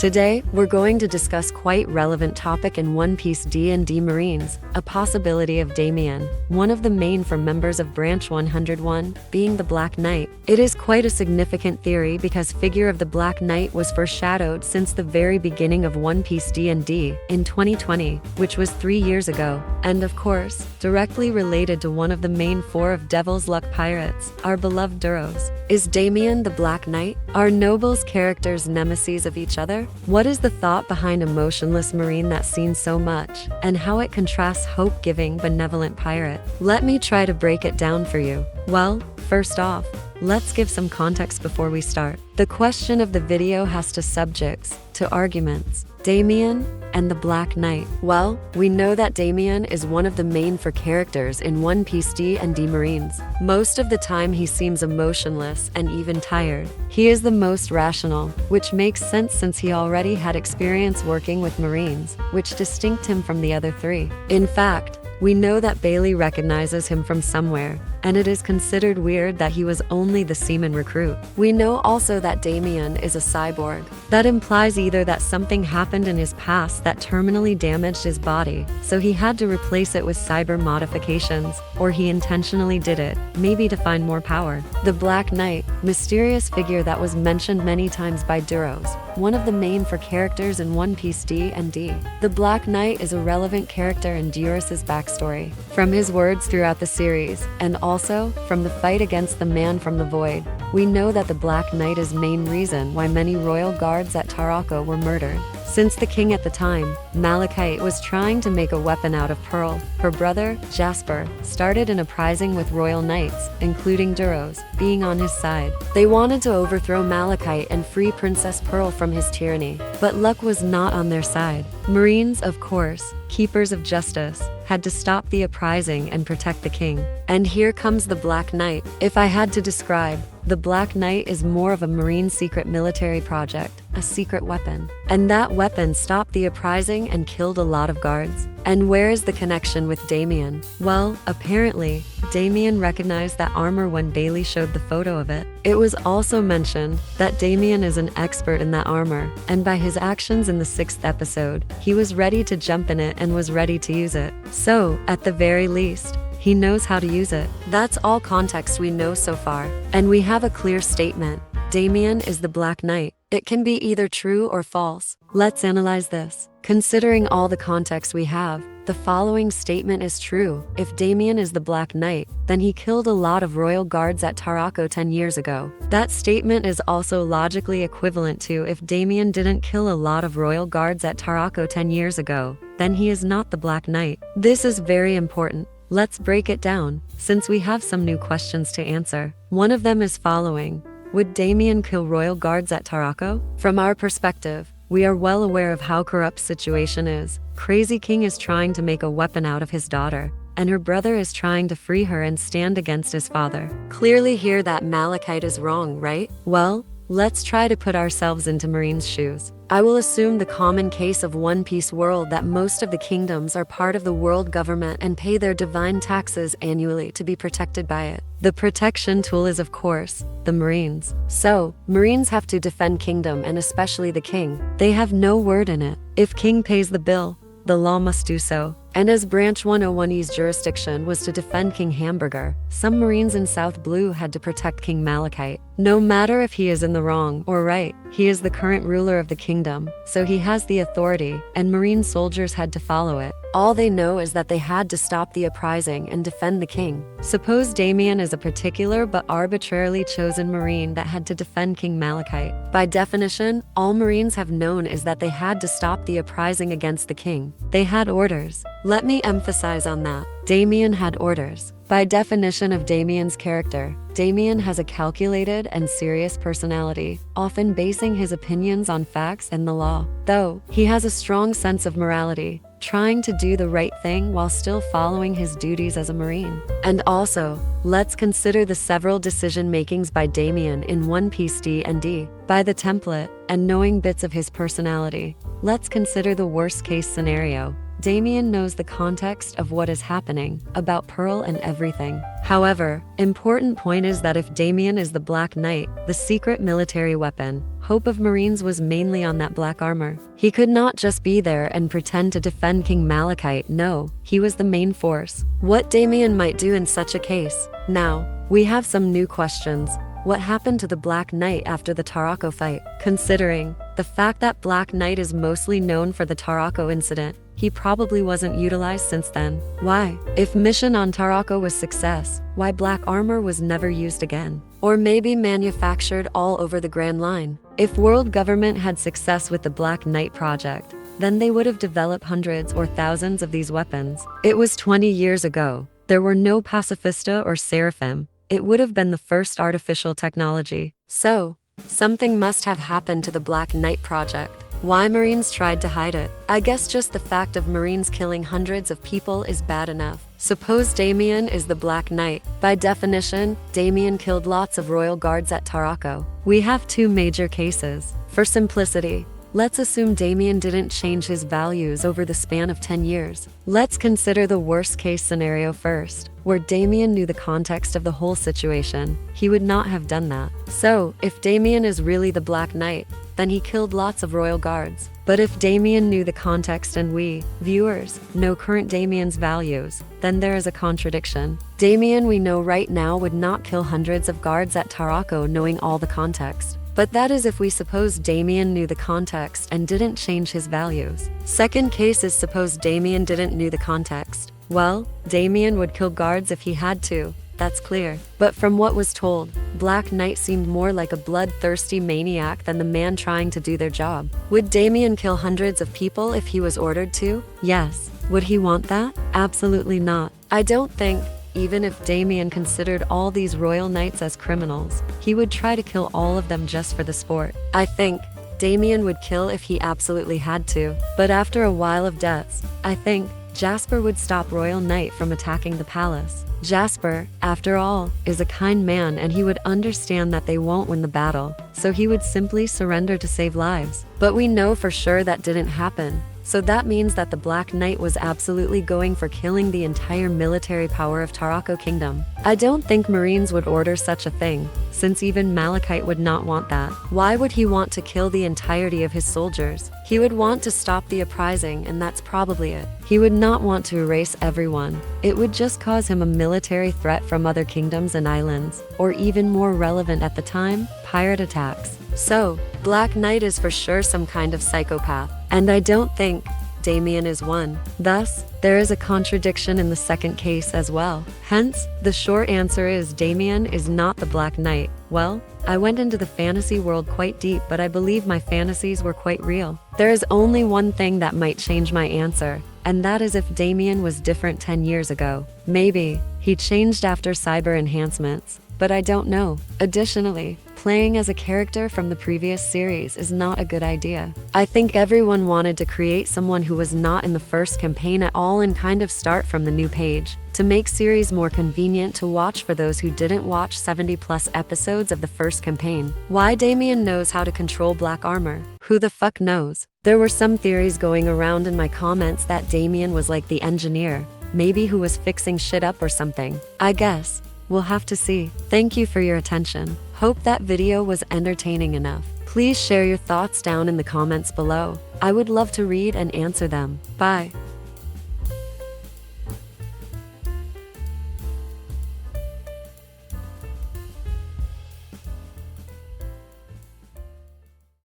Today, we're going to discuss quite relevant topic in One Piece D&D Marines, a possibility of DAMIAN, one of the main for members of Branch 101, being the Black Knight. It is quite a significant theory because figure of the Black Knight was foreshadowed since the very beginning of One Piece D&D in 2020, which was 3 years ago, and of course, directly related to one of the main 4 of Devil's Luck pirates, our beloved Duros. Is DAMIAN the Black Knight? Are nobles characters nemesis of each other? What is the thought behind a motionless marine that's seen so much, and how it contrasts hope-giving, benevolent pirate? Let me try to break it down for you. Well, first off, let's give some context before we start. The question of the video has 2 subjects, 2 arguments: DAMIAN and the Black Knight. Well, we know that DAMIAN is one of the main 4 characters in One Piece D&D Marines. Most of the time he seems emotionless and even tired. He is the most rational, which makes sense since he already had experience working with Marines, which distinct him from the other 3. In fact, we know that Bailey recognizes him from somewhere, and it is considered weird that he was only the seaman recruit. We know also that DAMIAN is a cyborg. That implies either that something happened in his past that terminally damaged his body, so he had to replace it with cyber modifications, or he intentionally did it, maybe to find more power. The Black Knight, mysterious figure that was mentioned many times by Duros, one of the main 4 characters in One Piece D&D. The Black Knight is a relevant character in Duros' backstory, from his words throughout the series, and also from the fight against the Man from the Void. We know that the Black Knight is main reason why many royal guards at Tarako were murdered. Since the king at the time, Malachite, was trying to make a weapon out of Pearl, her brother, Jasper, started an uprising with royal knights, including Duros, being on his side. They wanted to overthrow Malachite and free Princess Pearl from his tyranny, but luck was not on their side. Marines, of course, keepers of justice, had to stop the uprising and protect the king. And here comes the Black Knight. If I had to describe, the Black Knight is more of a Marine secret military project, a secret weapon. And that weapon stopped the uprising and killed a lot of guards. And where is the connection with DAMIAN? Well, apparently, DAMIAN recognized that armor when Bailey showed the photo of it. It was also mentioned that DAMIAN is an expert in that armor, and by his actions in the 6th episode, he was ready to jump in it and was ready to use it. So, at the very least, he knows how to use it. That's all context we know so far. And we have a clear statement. DAMIAN is the Black Knight. It can be either true or false. Let's analyze this. Considering all the context we have, the following statement is true. If DAMIAN is the Black Knight, then he killed a lot of royal guards at Tarako 10 years ago. That statement is also logically equivalent to if DAMIAN didn't kill a lot of royal guards at Tarako 10 years ago, then he is not the Black Knight. This is very important. Let's break it down, since we have some new questions to answer. One of them is following. Would DAMIAN kill royal guards at Tarako? From our perspective, we are well aware of how corrupt situation is. Crazy King is trying to make a weapon out of his daughter, and her brother is trying to free her and stand against his father. Clearly here that Malachite is wrong, right? Well, let's try to put ourselves into Marine's shoes. I will assume the common case of One Piece world that most of the kingdoms are part of the world government and pay their divine taxes annually to be protected by it. The protection tool is, of course, the Marines. So, Marines have to defend kingdom and especially the king. They have no word in it. If king pays the bill, the law must do so. And as Branch 101's jurisdiction was to defend King Hamburger, some Marines in South Blue had to protect King Malachite. No matter if he is in the wrong or right, he is the current ruler of the kingdom, so he has the authority, and Marine soldiers had to follow it. All they know is that they had to stop the uprising and defend the king. Suppose DAMIAN is a particular but arbitrarily chosen Marine that had to defend King Malachite. By definition, all Marines have known is that they had to stop the uprising against the king. They had orders. Let me emphasize on that. DAMIAN had orders. By definition of DAMIAN's character, DAMIAN has a calculated and serious personality, often basing his opinions on facts and the law. Though, he has a strong sense of morality, trying to do the right thing while still following his duties as a Marine. And also, let's consider the several decision-makings by DAMIAN in One Piece D&D. By the template, and knowing bits of his personality, let's consider the worst-case scenario. DAMIAN knows the context of what is happening, about Pearl and everything. However, important point is that if DAMIAN is the Black Knight, the secret military weapon, hope of Marines was mainly on that black armor. He could not just be there and pretend to defend King Malachite, no, he was the main force. What DAMIAN might do in such a case? Now, we have some new questions. What happened to the Black Knight after the Tarako fight? Considering the fact that Black Knight is mostly known for the Tarako incident, he probably wasn't utilized since then. Why? If mission on Tarako was success, why black armor was never used again? Or maybe manufactured all over the Grand Line? If world government had success with the Black Knight project, then they would have developed hundreds or thousands of these weapons. It was 20 years ago. There were no Pacifista or Seraphim. It would have been the first artificial technology. So, something must have happened to the Black Knight project. Why Marines tried to hide it? I guess just the fact of Marines killing hundreds of people is bad enough. Suppose DAMIAN is the Black Knight. By definition, DAMIAN killed lots of royal guards at Tarako. We have two major cases. For simplicity, let's assume DAMIAN didn't change his values over the span of 10 years. Let's consider the worst case scenario first, where DAMIAN knew the context of the whole situation. He would not have done that. So, if DAMIAN is really the Black Knight, then he killed lots of royal guards. But if DAMIAN knew the context and we, viewers, know current DAMIAN's values, then there is a contradiction. DAMIAN we know right now would not kill hundreds of guards at Tarako knowing all the context. But that is if we suppose DAMIAN knew the context and didn't change his values. Second case is suppose DAMIAN didn't knew the context. Well, DAMIAN would kill guards if he had to. That's clear. But from what was told, Black Knight seemed more like a bloodthirsty maniac than the man trying to do their job. Would DAMIAN kill hundreds of people if he was ordered to? Yes. Would he want that? Absolutely not. I don't think, even if DAMIAN considered all these royal knights as criminals, he would try to kill all of them just for the sport. I think DAMIAN would kill if he absolutely had to. But after a while of deaths, I think Jasper would stop Royal Knight from attacking the palace. Jasper, after all, is a kind man and he would understand that they won't win the battle, so he would simply surrender to save lives. But we know for sure that didn't happen. So that means that the Black Knight was absolutely going for killing the entire military power of Tarako Kingdom. I don't think Marines would order such a thing, since even Malachite would not want that. Why would he want to kill the entirety of his soldiers? He would want to stop the uprising, and that's probably it. He would not want to erase everyone. It would just cause him a military threat from other kingdoms and islands, or even more relevant at the time, pirate attacks. So, Black Knight is for sure some kind of psychopath, and I don't think DAMIAN is one. Thus, there is a contradiction in the second case as well. Hence, the short answer is DAMIAN is not the Black Knight. Well, I went into the fantasy world quite deep, but I believe my fantasies were quite real. There is only one thing that might change my answer, and that is if DAMIAN was different 10 years ago. Maybe he changed after cyber enhancements, but I don't know. Additionally, playing as a character from the previous series is not a good idea. I think everyone wanted to create someone who was not in the first campaign at all and kind of start from the new page, to make series more convenient to watch for those who didn't watch 70+ episodes of the first campaign. Why DAMIAN knows how to control black armor? Who the fuck knows? There were some theories going around in my comments that DAMIAN was like the engineer, maybe who was fixing shit up or something. I guess we'll have to see. Thank you for your attention. Hope that video was entertaining enough. Please share your thoughts down in the comments below. I would love to read and answer them. Bye.